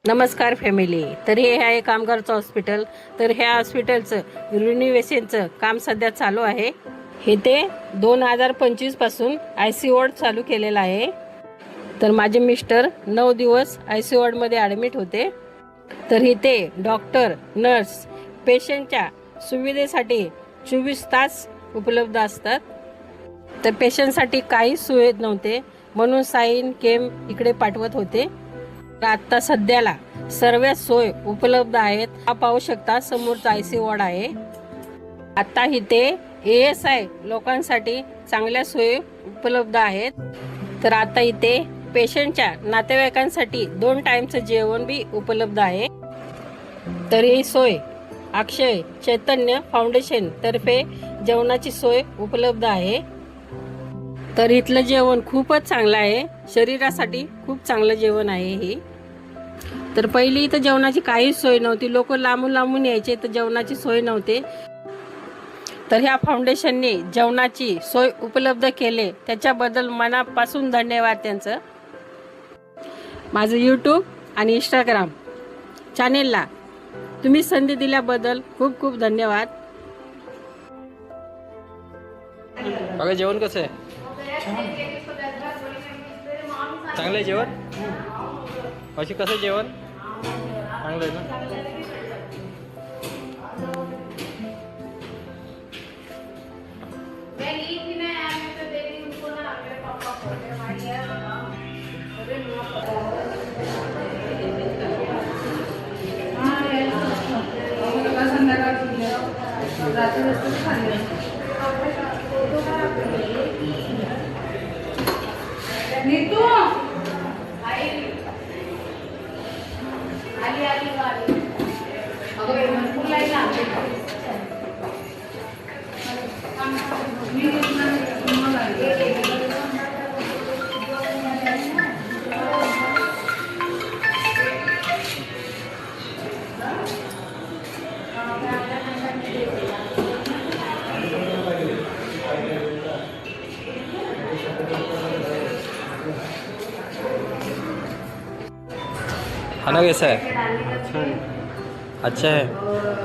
नमस्कार फॅमिली. तर हे आहे कामगारचं हॉस्पिटल. तर ह्या हॉस्पिटलचं रिनोव्हेशनचं काम सध्या चालू आहे. हे ते 2025 पासून IC वॉर्ड चालू केलेलं आहे. तर माझे मिस्टर 9 दिवस IC वॉर्डमध्ये ॲडमिट होते. तर इथे डॉक्टर, नर्स पेशंटच्या सुविधेसाठी 24 तास उपलब्ध असतात. तर पेशंटसाठी काही सुविधा नव्हते म्हणून साईन केम इकडे पाठवत होते. आता सध्याला सर्व सोय उपलब्ध आहेत. आप पाहू शकता समोरचा IC वॉर्ड आहे. आता इथे ASI लोकांसाठी चांगल्या सोयी उपलब्ध आहेत. तर आता इथे पेशंटच्या नातेवाईकांसाठी 2 टाइमचं जेवण बी उपलब्ध आहे. तर ही सोय अक्षय चैतन्य फाउंडेशन तर्फे जेवणाची सोय उपलब्ध आहे. तर इथलं जेवण खूपच चांगलं आहे. शरीरासाठी खूप चांगलं जेवण आहे हे. तर पहिली इथं जेवणाची काहीच सोय नव्हती. लोक लांबून लांबून यायचे तर जेवणाची सोय नव्हती. तर ह्या फाउंडेशनने जेवणाची सोय उपलब्ध केले त्याच्याबद्दल मनापासून धन्यवाद त्यांचं. माझं YouTube आणि Instagram चॅनेलला तुम्ही संधी दिल्याबद्दल खूप खूप धन्यवाद. बघा जेवण कसं आहे? चांगलं आहे जेवण. अशी कसं जेवण चांगलं आहे ना. खाना कैसा है? अच्छा है.